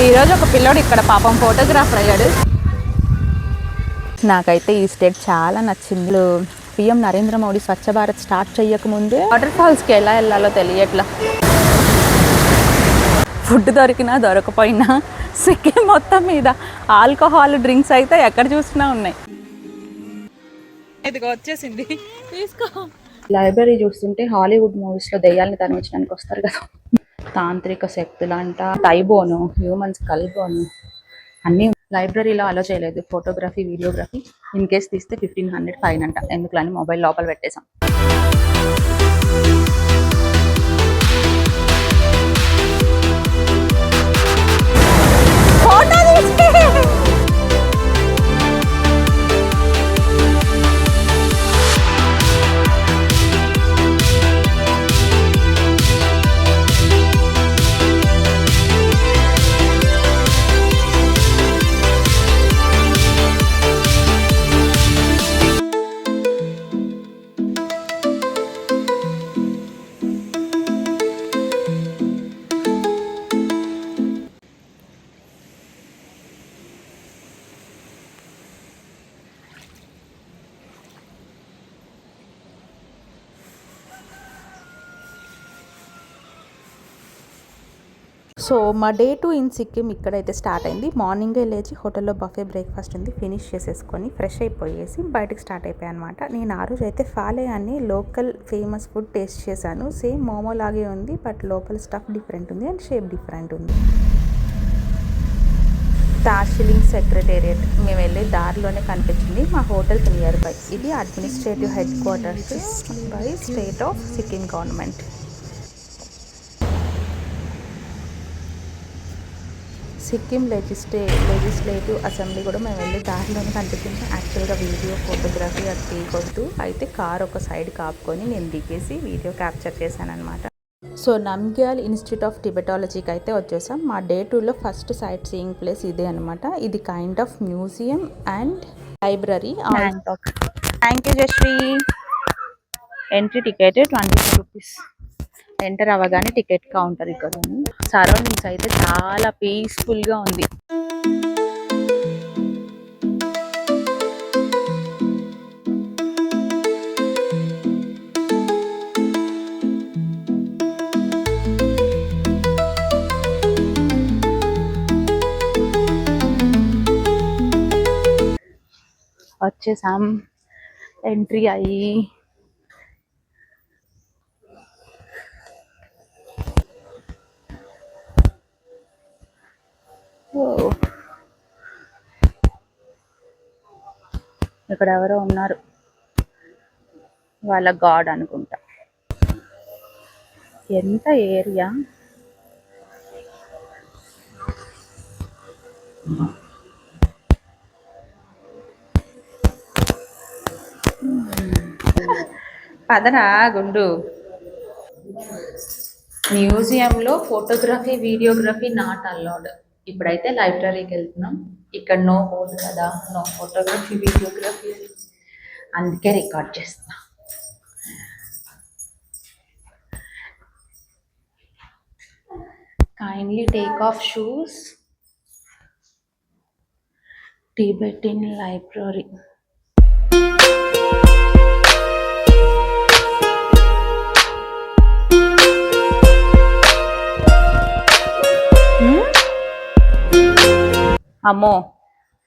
ఈరోజు ఒక పిల్లోడు ఇక్కడ పాపం ఫోటోగ్రాఫర్ అయ్యాడు. నాకైతే ఈ స్టేట్ చాలా నచ్చింది. పిఎం నరేంద్ర మోడీ స్వచ్ఛ భారత్ స్టార్ట్ చేయకముందే వాటర్ ఫాల్స్కి ఎలా వెళ్ళాలో తెలియట్లా. ఫుడ్ దొరికినా దొరకపోయినా సిక్కిం మొత్తం మీద ఆల్కహాల్ డ్రింక్స్ అయితే ఎక్కడ చూసినా ఉన్నాయి. ఇదిగో వచ్చేసింది, తీసుకో. లైబ్రరీ చూస్తుంటే హాలీవుడ్ మూవీస్లో దెయ్యాలని తరలించడానికి వస్తారు కదా, తాంత్రిక శక్తులంట, టైబోను, హ్యూమన్స్ కల్బోను అన్నీ లైబ్రరీలో అలో చేయలేదు. ఫోటోగ్రఫీ, వీడియోగ్రఫీ ఇన్ కేస్ తీస్తే 1500 ఫైన్ అంట. ఎందుకని మొబైల్ లోపల పెట్టేశాం. సో మా డే 2 ఇన్ సిక్కిం ఇక్కడైతే స్టార్ట్ అయింది. మార్నింగే లేచి హోటల్లో బఫే బ్రేక్ఫాస్ట్ ఉంది, ఫినిష్ చేసేసుకొని ఫ్రెష్ అయిపోయేసి బయటకు స్టార్ట్ అయిపోయాయి అనమాట. నేను ఆ రోజు అయితే ఫాలే అని లోకల్ ఫేమస్ ఫుడ్ టేస్ట్ చేశాను. సేమ్ మోమో లాగే ఉంది, బట్ లోపల స్టఫ్ డిఫరెంట్ ఉంది అండ్ షేప్ డిఫరెంట్ ఉంది. డార్జిలింగ్ సెక్రటేరియట్ మేము వెళ్ళే దారిలోనే కనిపించింది, మా హోటల్కి నియర్ బై. ఇది administrative head quarters by state of Sikkim government. Sikkim legislative assembly కూడా మేము వెళ్ళి దారిలోనే కనిపించింది. యాక్చువల్గా వీడియో ఫోటోగ్రఫీ అది తీయకొద్దు, అయితే కార్ ఒక సైడ్ కాపుకొని నేను దిగేసి వీడియో క్యాప్చర్ చేశాను అనమాట. సో నమ్గ్యాల్ ఇన్స్టిట్యూట్ ఆఫ్ టిబెటాలజీకి అయితే వచ్చేసాం. మా డే 2లో ఫస్ట్ సైట్ సీయింగ్ ప్లేస్ ఇదే అనమాట. ఇది kind of museum and library. Thank you Jashree. Entry ticket 22 rupees. Enter అవ్వగానే టికెట్ కౌంటర్ ఇక్కడ ఉంది. సరౌండింగ్స్ అయితే చాలా పీస్ఫుల్గా ఉంది. వచ్చేసాం, ఎంట్రీ అయ్యి ఇక్కడ ఎవరో ఉన్నారు, వాళ్ళ గాడ్ అనుకుంటా. ఎంత ఏరియా, పదరా గుండు. మ్యూజియంలో ఫోటోగ్రఫీ, వీడియోగ్రఫీ నాట్ అలౌడ్. ఇప్పుడైతే లైబ్రరీకి వెళ్తున్నాం. ఇక్కడ నో బోర్డు కదా, నో ఫోటోగ్రఫీ, వీడియోగ్రఫీ, అందుకే రికార్డ్ చేస్తున్నా. Kindly take off shoes. Tibetan library. అమ్మో,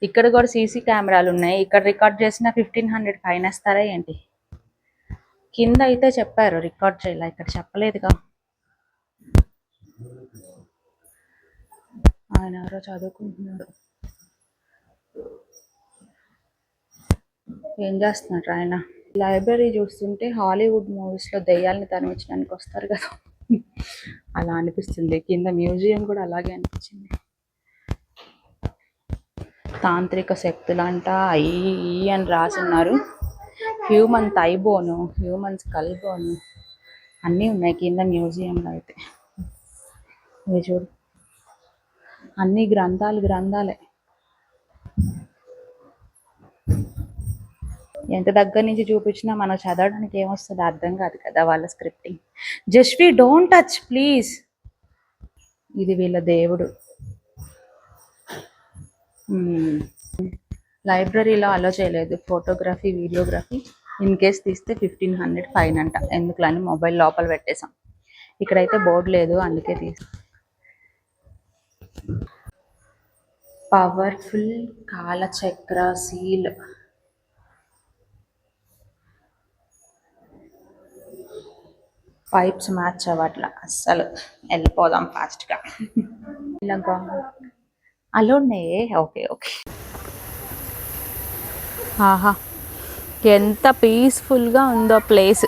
ఇక్కడ కూడా సీసీ కెమెరాలు ఉన్నాయి. ఇక్కడ రికార్డ్ చేసిన 1500 ఫైన్ వేస్తారా ఏంటి? కింద అయితే చెప్పారు రికార్డ్ చేయాలి, ఇక్కడ చెప్పలేదుగా. ఆయన ఎవరో చదువుకుంటున్నాడు. ఏం చేస్తున్నారు ఆయన? లైబ్రరీ చూస్తుంటే హాలీవుడ్ మూవీస్లో దెయ్యాలని తరలించడానికి వస్తారు కదా, అలా అనిపిస్తుంది. కింద మ్యూజియం కూడా అలాగే అనిపించింది. తాంత్రిక శక్తులంట అయ్యి అని రాసున్నారు. హ్యూమన్ టైబోను, హ్యూమన్స్ కల్బోను అన్నీ ఉన్నాయి కింద మ్యూజియంలో అయితే. ఇవి చూడు, అన్ని గ్రంథాలే. ఎంత దగ్గర నుంచి చూపించినా మనం చదవడానికి ఏమొస్తుంది అర్థం కాదు కదా వాళ్ళ scripting. Jasvi don't touch please. ఇది వీళ్ళ దేవుడు. లైబ్రరీలో అలో చేయలేదు ఫోటోగ్రఫీ వీడియోగ్రఫీ. ఇన్ కేస్ తీస్తే 1500 ఫైన్ అంట. ఎందుకని మొబైల్ లోపల పెట్టేసాం. ఇక్కడైతే బోర్డు లేదు అందుకే పవర్ఫుల్ కాలచక్ర సీల్. పైప్స్ మ్యాచ్ అవ్వట్లా అస్సలు. వెళ్ళిపోదాం ఫాస్ట్గా. ఇలాగా అలోనే. Okay okay. ఆహా ఎంత పీస్ఫుల్గా ఉందో ప్లేస్.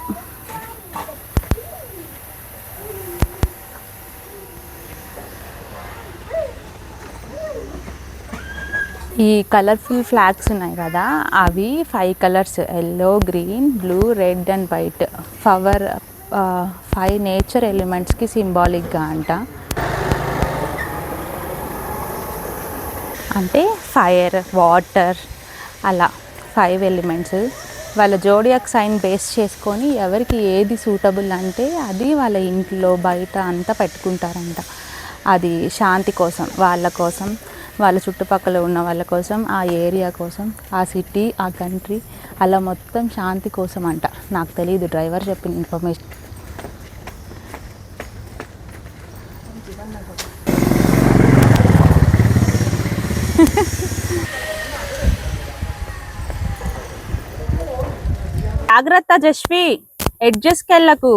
ఈ కలర్ఫుల్ ఫ్లాగ్స్ ఉన్నాయి కదా, అవి 5 colours: yellow, green, blue, red and white. 5 nature ఎలిమెంట్స్కి సింబాలిక్గా అంట. అంటే ఫైర్, వాటర్, అలా 5 ఎలిమెంట్స్. వాళ్ళ జోడియాక్ సైన్ బేస్ చేసుకొని ఎవరికి ఏది సూటబుల్ అంటే అది వాళ్ళ ఇంట్లో బయట అంతా పెట్టుకుంటారంట. అది శాంతి కోసం, వాళ్ళ చుట్టుపక్కల ఉన్న వాళ్ళ కోసం, ఆ ఏరియా కోసం, ఆ సిటీ, ఆ కంట్రీ, అలా మొత్తం శాంతి కోసం అంట. నాకు తెలియదు, డ్రైవర్ చెప్పిన ఇన్ఫర్మేషన్. జాగ్రత్త జస్వి, ఎడ్జెస్కి వెళ్ళకు.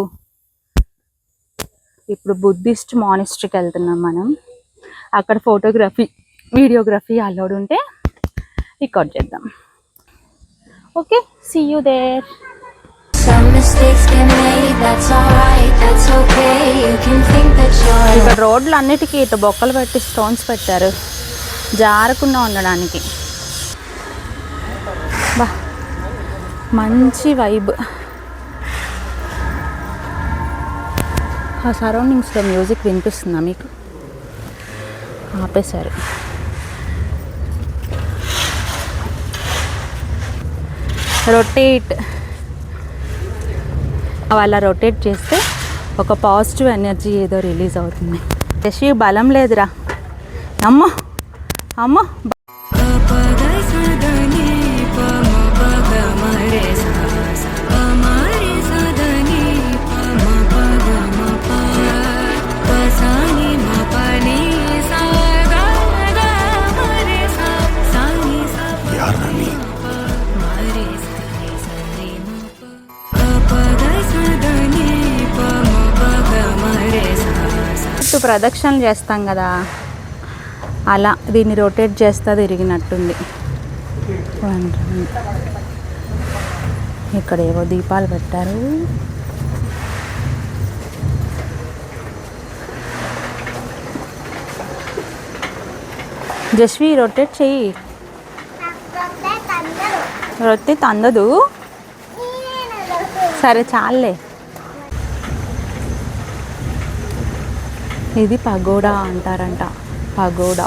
ఇప్పుడు బుద్ధిస్ట్ మానిస్ట్రీకి వెళ్తున్నాం మనం. అక్కడ ఫోటోగ్రఫీ వీడియోగ్రఫీ అలౌడ్ ఉంటే రికార్డ్ చేద్దాం. Okay, see you there. ఇక్కడ రోడ్లు అన్నిటికీ ఇటు బొక్కలు పెట్టి స్టోన్స్ పెట్టారు జారకుండా ఉండడానికి. బా మంచి వైబ్. ఆ సరౌండింగ్స్లో మ్యూజిక్ వినిపిస్తుందా మీకు? ఆపేశారు. రొటేట్. అలా రొటేట్ చేస్తే ఒక పాజిటివ్ ఎనర్జీ ఏదో రిలీజ్ అవుతుంది. శశి బలం లేదురా. అమ్మో అమ్మో. ప్రదక్షిణలు చేస్తాం కదా, అలా దీన్ని రొటేట్ చేస్తా తిరిగినట్టుంది. ఇక్కడ ఏవో దీపాలు పెట్టారు. జస్వి రొటేట్ చెయ్యి. రొట్టె అందదు. సరే చాలే. ఇది పగోడా అంటారంట. పగోడా.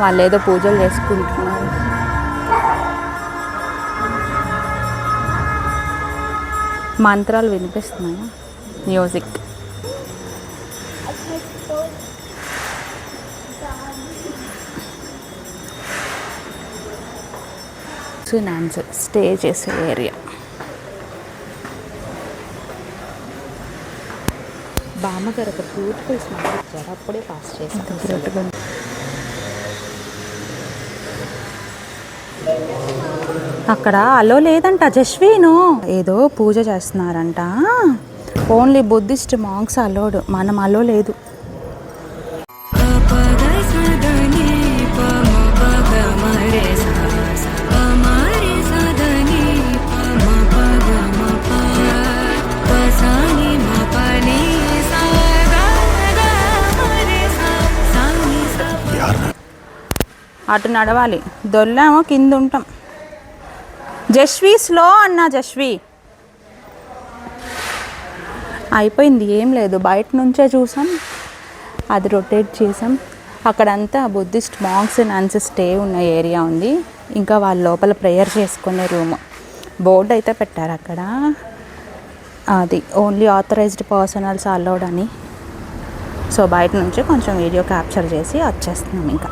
వాళ్ళు ఏదో పూజలు చేసుకుంటున్నారు. మంత్రాలు వినిపిస్తున్నాయా? మ్యూజిక్. స్టే చేసే ఏరియా. బామ్మగారు ఒక బ్యూటిఫుల్ స్మైల్ ఇచ్చారు, అప్పుడే పాస్ చేశారు. అక్కడ అలో లేదంట జస్వీను. ఏదో పూజ చేస్తున్నారంట. ఓన్లీ బుద్ధిస్ట్ మాంగ్స్ అలోడ్, మనం అలో లేదు. అటు నడవాలి, దొల్లామో కింద ఉంటాం. జస్వి స్లో అన్నా. జస్వి అయిపోయింది, ఏం లేదు. బయట నుంచే చూసాం, అది రొటేట్ చేసాం. అక్కడంతా బుద్ధిస్ట్ మాంగ్స్ నన్స్ స్టే ఉన్న ఏరియా ఉంది. ఇంకా వాళ్ళ లోపల ప్రేయర్ చేసుకునే రూమ్. బోర్డు అయితే పెట్టారు అక్కడ, అది ఓన్లీ ఆథరైజ్డ్ పర్సనల్స్ అలౌడ్ అని. సో బయట నుంచి కొంచెం వీడియో క్యాప్చర్ చేసి వచ్చేస్తున్నాం. ఇంకా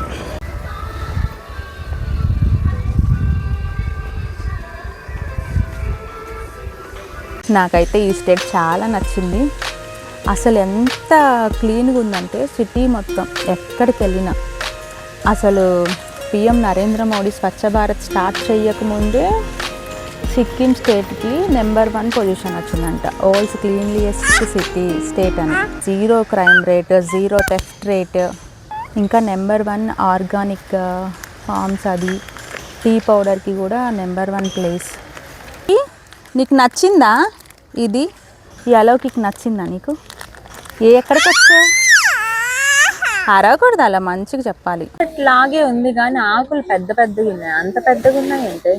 నాకైతే ఈ స్టేట్ చాలా నచ్చింది. అసలు ఎంత క్లీన్గా ఉందంటే సిటీ మొత్తం ఎక్కడికి వెళ్ళినా. అసలు పిఎం నరేంద్ర మోడీ స్వచ్ఛ భారత్ స్టార్ట్ చేయకముందే సిక్కిం స్టేట్కి నెంబర్ 1 పొజిషన్ వచ్చిందంట. వరల్డ్స్ క్లీన్లియెస్ట్ స్టేట్ అని. 0 క్రైమ్ రేట్, 0 థెఫ్ట్ రేట్, ఇంకా నెంబర్ 1 ఆర్గానిక్ ఫార్మ్స్, అది టీ పౌడర్కి కూడా నెంబర్ 1 ప్లేస్. నీకు నచ్చిందా? ఇది ఈ అలౌకిక్ నచ్చిందా నీకు? ఎక్కడికి వచ్చావు? అరవకూడదు, అలా మంచిగా చెప్పాలి. ఇట్లాగే ఉంది కానీ ఆకులు పెద్ద పెద్దగా ఉన్నాయి. అంత పెద్దగా ఉన్నాయి అంటే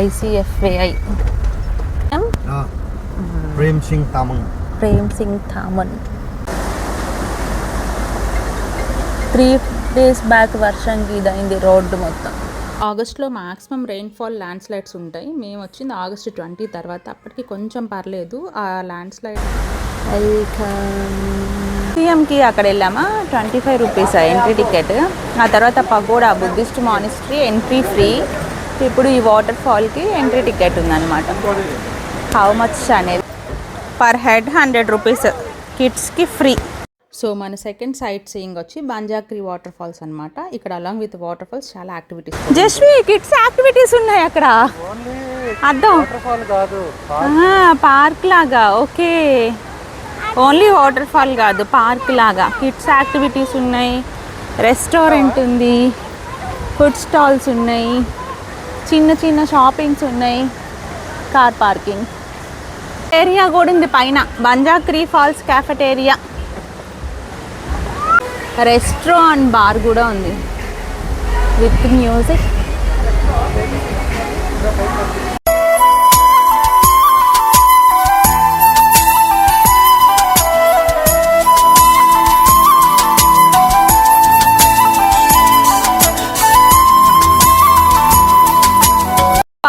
ICFAI ప్రేమ్ సింగ్ తామన్ 3 days బ్యాక్ వర్షంకి ఇదైంది రోడ్డు మొత్తం. ఆగస్ట్లో మ్యాక్సిమం రెయిన్ఫాల్ ల్యాండ్ స్లైడ్స్ ఉంటాయి. మేము వచ్చింది August 20 తర్వాత. అప్పటికి కొంచెం పర్లేదు ఆ ల్యాండ్ స్లైడ్. పిఎంకి అక్కడ వెళ్ళామా, 25 రూపీస్ ఎంట్రీ టికెట్. ఆ తర్వాత pagoda Buddhist monastery entry free. ఇప్పుడు ఈ వాటర్ ఫాల్కి ఎంట్రీ టికెట్ ఉందన్నమాట. హౌ మచ్ అనేది పర్ హెడ్ 100 రూపీస్, కిడ్స్కి ఫ్రీ. సో మన సెకండ్ సైట్ సీయింగ్ వచ్చి బంజాక్రి వాటర్ ఫాల్స్ అనమాట. ఇక్కడ అలాంగ్ విత్ వాటర్ ఫాల్స్ చాలా యాక్టివిటీస్. జస్వి కిడ్స్ యాక్టివిటీస్ ఉన్నాయి అక్కడ. అర్థం పార్క్ లాగా. ఓకే, ఓన్లీ వాటర్ ఫాల్ కాదు, పార్క్ లాగా కిడ్స్ యాక్టివిటీస్ ఉన్నాయి. రెస్టారెంట్ ఉంది, ఫుడ్ స్టాల్స్ ఉన్నాయి, చిన్న చిన్న షాపింగ్స్ ఉన్నాయి, కార్ పార్కింగ్ ఏరియా కూడా ఉంది పైన. బంజాక్రి ఫాల్స్ క్యాఫెటేరియా, రెస్టారెంట్, బార్ కూడా ఉంది విత్ మ్యూజిక్.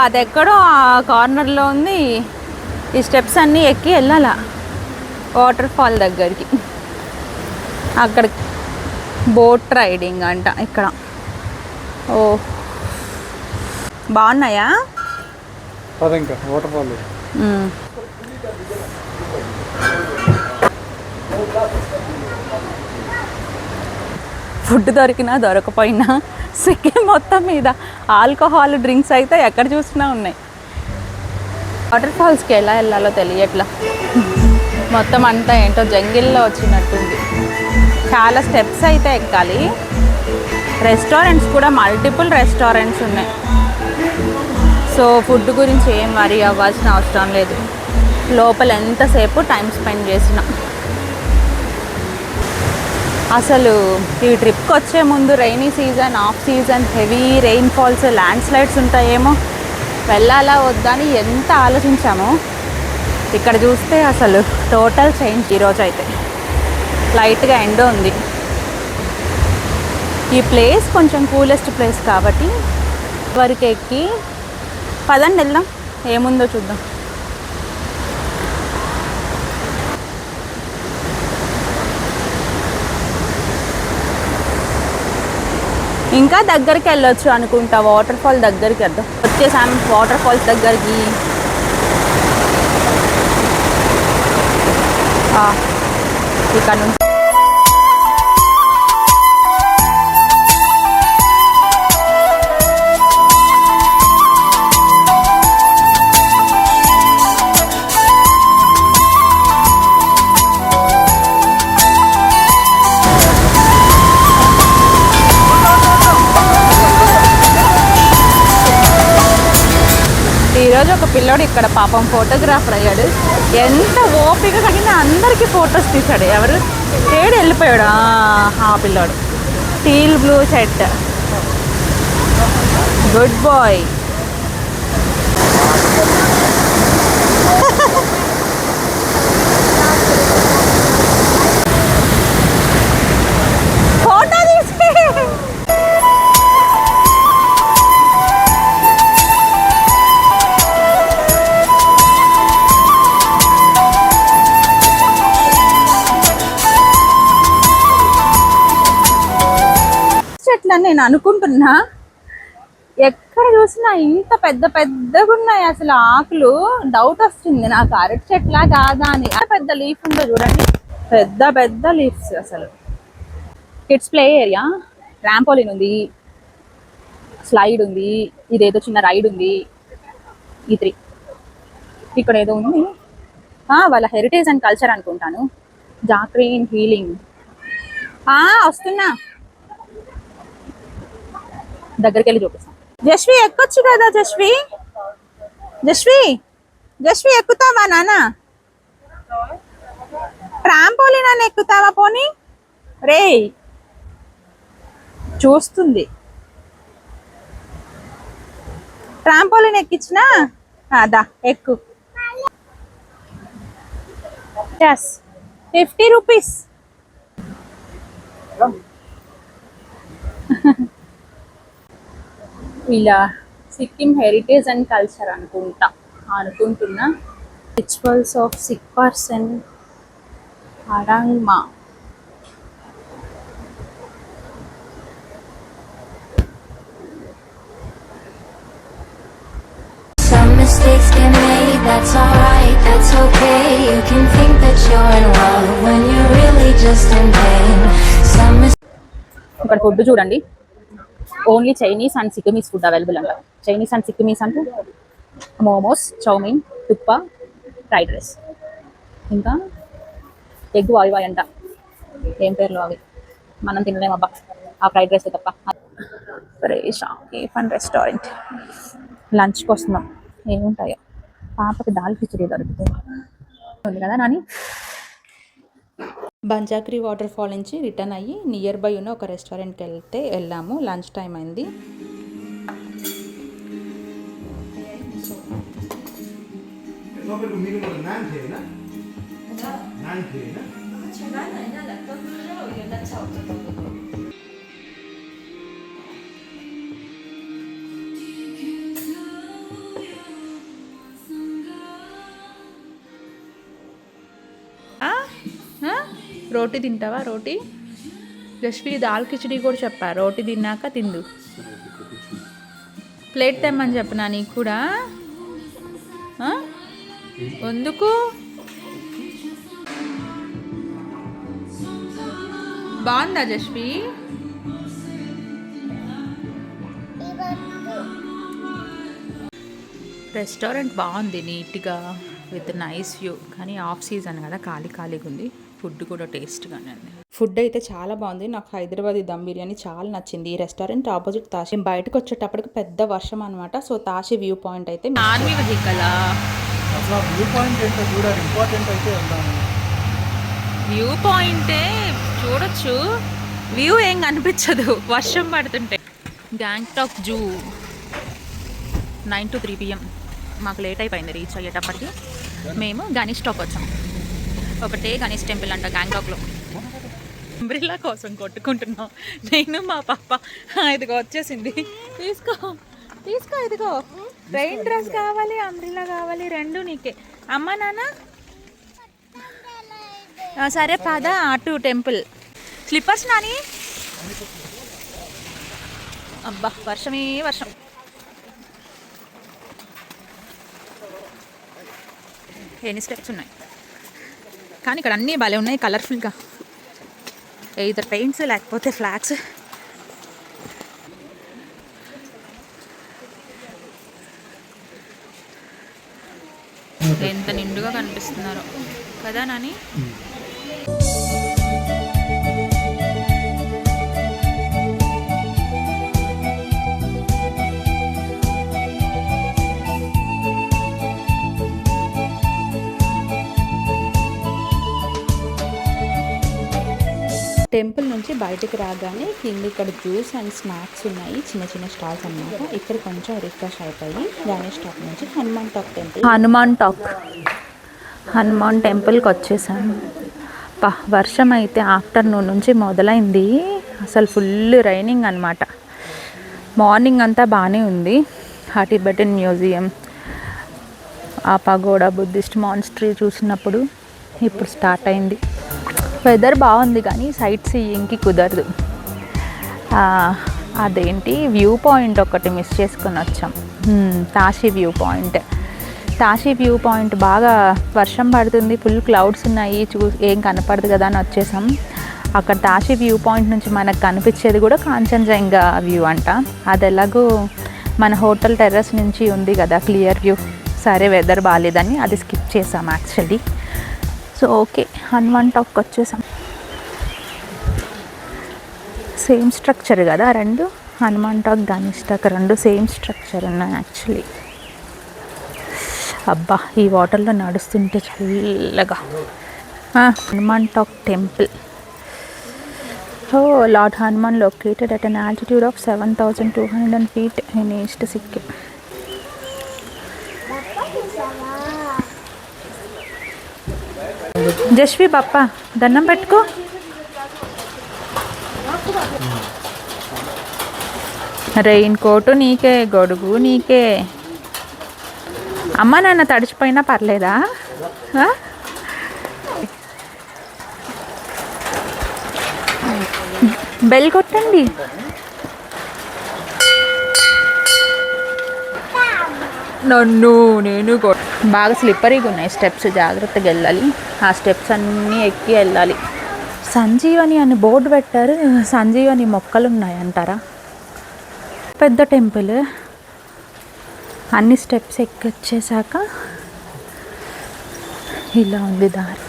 అది ఎక్కడో ఆ కార్నర్లో ఉంది. ఈ స్టెప్స్ అన్నీ ఎక్కి వెళ్ళాలా వాటర్ ఫాల్ దగ్గరికి. అక్కడ బోట్ రైడింగ్ అంట ఇక్కడ. ఓ బాగున్నాయా వాటర్ ఫాల్? ఫుడ్ దొరికినా దొరకపోయినా సిక్కిం మొత్తం మీద ఆల్కహాల్ డ్రింక్స్ అయితే ఎక్కడ చూసినా ఉన్నాయి. వాటర్ ఫాల్స్కి ఎలా వెళ్ళాలో తెలియట్లా. మొత్తం అంతా ఏంటో జంగిల్లో వచ్చినట్టుంది. చాలా స్టెప్స్ అయితే ఎక్కాలి. రెస్టారెంట్స్ కూడా మల్టిపుల్ రెస్టారెంట్స్ ఉన్నాయి. సో ఫుడ్ గురించి ఏం వరీ అవ్వాల్సిన అవసరం లేదు. లోపల ఎంతసేపు టైం స్పెండ్ చేసిన. అసలు ఈ ట్రిప్కి వచ్చే ముందు rainy season, of season, heavy rainfalls, land slides ఉంటాయేమో, వెళ్ళాలా వద్దా అని ఎంత ఆలోచించామో. ఇక్కడ చూస్తే అసలు టోటల్ చేంజ్. ఈరోజు అయితే లైట్గా ఎండ ఉంది. ఈ ప్లేస్ కొంచెం కూలెస్ట్ ప్లేస్ కాబట్టి వరకు ఎక్కి పదండి వెళ్దాం, ఏముందో చూద్దాం. ఇంకా దగ్గరికి వెళ్ళొచ్చు అనుకుంటా. వాటర్ ఫాల్ దగ్గరికి వెళ్దాం. వచ్చేసాం వాటర్ ఫాల్స్ దగ్గరికి. ఇక్కడ నుంచి ఈరోజు ఒక పిల్లోడు ఇక్కడ పాపం ఫోటోగ్రాఫర్ అయ్యాడు. ఎంత ఓపిక కలిగిన అందరికీ ఫొటోస్ తీశాడు. ఎవరు ఏడు వెళ్ళిపోయాడు ఆ పిల్లోడు. Teal blue shirt, good boy. Photo తీసి చెట్లు అని నేను అనుకుంటున్నా. ఎక్కడ చూసినా ఇంత పెద్ద పెద్దగా ఉన్నాయి అసలు ఆకులు. డౌట్ వస్తుంది నాకు అరటి చెట్లా కాదా అని. పెద్ద లీఫ్ ఉందో చూడండి, పెద్ద పెద్ద లీవ్స్ అసలు. కిడ్స్ ప్లే ఏరియా, ట్రాంపోలిన్ ఉంది, స్లైడ్ ఉంది, ఇదేదో చిన్న రైడ్ ఉంది. ఈ 3 ఇక్కడ ఏదో ఉంది, వాళ్ళ హెరిటేజ్ అండ్ కల్చర్ అనుకుంటాను. జాక్రీన్ హీలింగ్. వస్తున్నా, దగ్గరికి వెళ్ళి చూపిస్తాను. జస్వి ఎక్కొచ్చు కదా. జస్వి జస్వి జస్వి ఎక్కుతావా నాన్న? ట్రాంపోలిన్ అని ఎక్కుతావా పోనీ? రే చూస్తుంది. ట్రాంపోలిన్ ఎక్కించినా దా ఎక్కు. 50 రూపీస్. ఇలా సిక్కిం హెరిటేజ్ అండ్ కల్చర్ అనుకుంటున్నా. రిచువల్స్ ఆఫ్ సిక్ పర్సన్ అరంగ్మా. Some mistakes get made, that's alright, that's okay. You can think that you're in love when you're really just in pain. ఇక్కడ food చూడండి, only Chinese and Sikkimese food available అంట. Chinese and Sikkimese అంటే momos, chowmein, thukpa, fried rice, ఇంకా egg WaiWai అంట. ఏం పేర్లు అవి, మనం తినలేమబ్బా ఆ ఫ్రైడ్ రైస్ తప్ప. Cafe and restaurant. లంచ్కి వస్తున్నాం, ఏముంటాయో. పాపకి దాల్ కిచడీ దొరుకుతుంది ఉంది కదా నాని. బంజాక్రీ వాటర్ ఫాల్ నుంచి రిటర్న్ అయ్యి నియర్ బై ఉన్న ఒక రెస్టారెంట్కి వెళ్ళాము. లంచ్ టైం అయింది. రోటీ తింటావా? రోటీ జస్వి దాల్ కిచడీ కూడా చెప్పా. రోటీ తిన్నాక తిందు. ప్లేట్ తెమ్మని చెప్పనా నీకు కూడా? ఎందుకు? బాగుందా జస్వి? రెస్టారెంట్ బాగుంది, నీట్గా విత్ నైస్ వ్యూ. కానీ ఆఫ్ సీజన్ కదా, ఖాళీగా ఉంది. ఫుడ్ కూడా టేస్ట్గానే ఉంది. ఫుడ్ అయితే చాలా బాగుంది. నాకు హైదరాబాదీ దమ్ బిర్యానీ చాలా నచ్చింది. ఈ రెస్టారెంట్ ఆపోజిట్ తాషి. బయటకు వచ్చేటప్పటికి పెద్ద వర్షం అనమాట. సో తాషి వ్యూ పాయింట్ అయితే వ్యూ పాయింటే చూడొచ్చు. వ్యూ ఏం కనిపించదు వర్షం పడుతుంటే. Gangtok zoo 9 to 3 PM. మాకు లేట్ అయిపోయింది రీచ్ అయ్యేటప్పటికి. మేము గణేష్ టాక్ వచ్చాం. ఒకటే గణేష్ టెంపుల్ అంట గ్యాంగ్టాక్లో. అంబ్రిల్లా కోసం కొట్టుకుంటున్నాం నేను మా పాప. ఇదిగో వచ్చేసింది, తీసుకో ఇదిగో. రెయిన్ డ్రెస్ కావాలి, అంబ్రిల్లా కావాలి, రెండు నీకే. అమ్మ నాన్న సరే పద అటు టెంపుల్. స్లిప్పర్స్ నాని. అబ్బా వర్షమే వర్షం. ఎన్ని స్టెప్స్ ఉన్నాయి కానీ ఇక్కడ అన్నీ భలే ఉన్నాయి కలర్ఫుల్గా. ఇద్దరు పెయింట్స్ లేకపోతే ఫ్లాగ్స్. ఎంత నిండుగా కనిపిస్తున్నారో కదా నాని. టెంపుల్ నుంచి బయటకు రాగానే కింద ఇక్కడ జ్యూస్ అండ్ స్నాక్స్ ఉన్నాయి, చిన్న చిన్న స్టాల్స్ అన్నమాట. ఇక్కడ కొంచెం రిఫ్రెష్ అయిపోయి గణేష్ టాక్ నుంచి హనుమాన్ టెంపుల్కి వచ్చేసాను. వర్షం అయితే ఆఫ్టర్నూన్ నుంచి మొదలైంది. అసలు ఫుల్ రైనింగ్ అనమాట. మార్నింగ్ అంతా బాగానే ఉంది. టిబెటన్ మ్యూజియం, ఆ పగోడా, బుద్ధిస్ట్ మాన్స్ట్రీ చూసినప్పుడు ఇప్పుడు స్టార్ట్ అయింది. వెదర్ బాగుంది కానీ సైట్ సీయింగ్కి కుదరదు. అదేంటి వ్యూ పాయింట్ ఒకటి మిస్ చేసుకొని వచ్చాం. Tashi view point. Tashi view point బాగా వర్షం పడుతుంది, ఫుల్ క్లౌడ్స్ ఉన్నాయి, ఏం కనపడదు కదా అని వచ్చేసాం. అక్కడ తాషి వ్యూ పాయింట్ నుంచి మనకు కనిపించేది కూడా కాంచన్జంగా వ్యూ అంట. అది ఎలాగో మన హోటల్ టెర్రస్ నుంచి ఉంది కదా క్లియర్ వ్యూ. సరే వెదర్ బాగాలేదని అది స్కిప్ చేసాం యాక్చువల్లీ. సో ఓకే, హనుమాన్ టాక్కి వచ్చేసాం. సేమ్ స్ట్రక్చర్ కదా రెండు, హనుమాన్ టాక్ గణేష్ టాక్ రెండు సేమ్ స్ట్రక్చర్ ఉన్నాయి యాక్చువల్లీ. అబ్బా ఈ వాటర్లో నడుస్తుంటే చల్లగా. Hanuman talk temple. Lord Hanuman located at an altitude of 7,200 feet in East Sikkim. Jasvi Bappa దండం పెట్టుకో. రెయిన్ కోటు నీకే, గొడుగు నీకే. అమ్మ నాన్న తడిచిపోయినా పర్లేదా? బెల్ కొట్టండి. నేను బాగా స్లిప్పరీగా ఉన్నాయి స్టెప్స్, జాగ్రత్తగా వెళ్ళాలి. ఆ స్టెప్స్ అన్నీ ఎక్కి వెళ్ళాలి. సంజీవని అని బోర్డు పెట్టారు, సంజీవని మొక్కలు ఉన్నాయంటారా. పెద్ద టెంపుల్. అన్ని స్టెప్స్ ఎక్కి వచ్చేసాక ఇలా ఉంది దారి.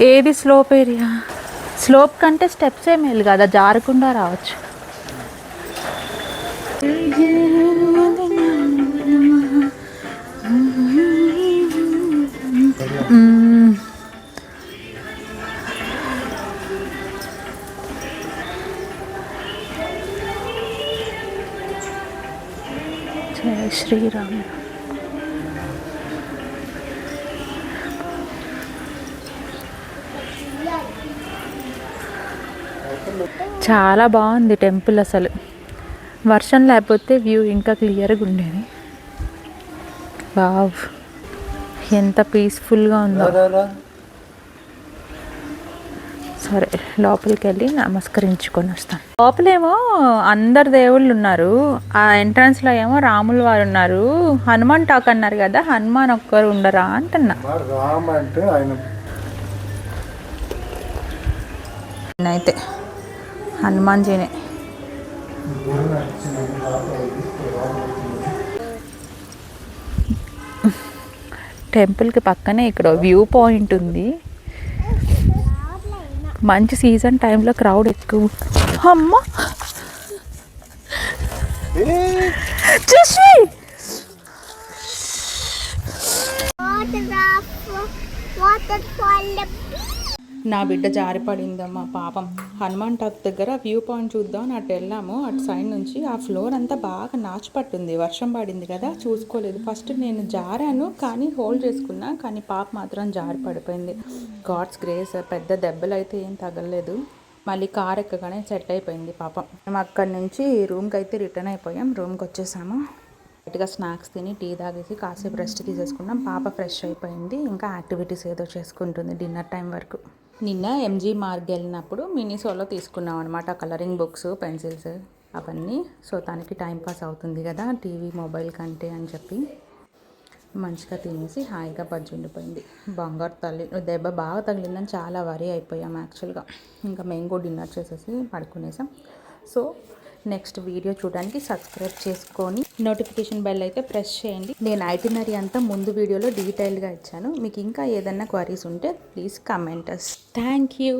ఏది స్లోప్ ఏరియా? స్లోప్ కంటే స్టెప్సే మేలు కదా, జారకుండా రావచ్చు. జయ శ్రీరామ్. చాలా బాగుంది టెంపుల్ అసలు. వర్షం లేకపోతే వ్యూ ఇంకా క్లియర్గా ఉండేది. వావ్ ఎంత పీస్ఫుల్గా ఉందో. సరే లోపలికి వెళ్ళి నమస్కరించుకొని వస్తాను. లోపలేమో అందరు దేవుళ్ళు ఉన్నారు, ఆ ఎంట్రన్స్లో ఏమో రాముల వారు ఉన్నారు. హనుమాన్ టాక్ అన్నారు కదా, హనుమాన్ ఒక్కరు ఉండరా అంటున్నా. అయితే హనుమాన్జీనే. టెంపుల్కి పక్కనే ఇక్కడ వ్యూ పాయింట్ ఉంది. మంచి సీజన్ టైంలో క్రౌడ్ ఎక్కువ. అమ్మ నా బిడ్డ జారిపడిందమ్మా పాపం. హనుమాన్ టాక్ దగ్గర వ్యూ పాయింట్ చూద్దాం అటు వెళ్ళాము. అటు సైడ్ నుంచి ఆ ఫ్లోర్ అంతా బాగా నాచు పట్టుంది, వర్షం పడింది కదా, చూసుకోలేదు. ఫస్ట్ నేను జారాను కానీ హోల్డ్ చేసుకున్నా, కానీ పాప మాత్రం జారి పడిపోయింది. గాడ్స్ గ్రేస్, పెద్ద దెబ్బలు అయితే ఏం తగలలేదు. మళ్ళీ కార్ ఎక్కగానే సెట్ అయిపోయింది పాపం. మేము అక్కడి నుంచి రూమ్కి అయితే రిటర్న్ అయిపోయాం. రూమ్కి వచ్చేసాము. లైట్గా స్నాక్స్ తిని టీ తాగేసి కాసేపు రెస్ట్ తీసేసుకున్నాం. పాప ఫ్రెష్ అయిపోయింది, ఇంకా యాక్టివిటీస్ ఏదో చేసుకుంటుంది డిన్నర్ టైం వరకు. నిన్న ఎంజీ మార్గ్ వెళ్ళినప్పుడు మినీసోలో తీసుకున్నాం అనమాట, కలరింగ్ బుక్స్, పెన్సిల్స్ అవన్నీ. సో తనకి టైంపాస్ అవుతుంది కదా టీవీ మొబైల్ కంటే అని చెప్పి మంచిగా తినేసి హాయిగా పజ్జుండిపోయింది. బంగారు తల్లి. దెబ్బ బాగా తగిలిందని చాలా వరీ అయిపోయాం యాక్చువల్గా. ఇంకా మేము కూడా డిన్నర్ చేసేసి పడుకునేసాం. సో నెక్స్ట్ వీడియో చూడడానికి సబ్స్క్రైబ్ చేసుకొని నోటిఫికేషన్ బెల్ అయితే ప్రెస్ చేయండి. నేను ఐటినరీ అంతా ముందు వీడియోలో డీటెయిల్గా ఇచ్చాను. మీకు ఇంకా ఏదైనా క్వరీస్ ఉంటే ప్లీజ్ కమెంట్. Thank you.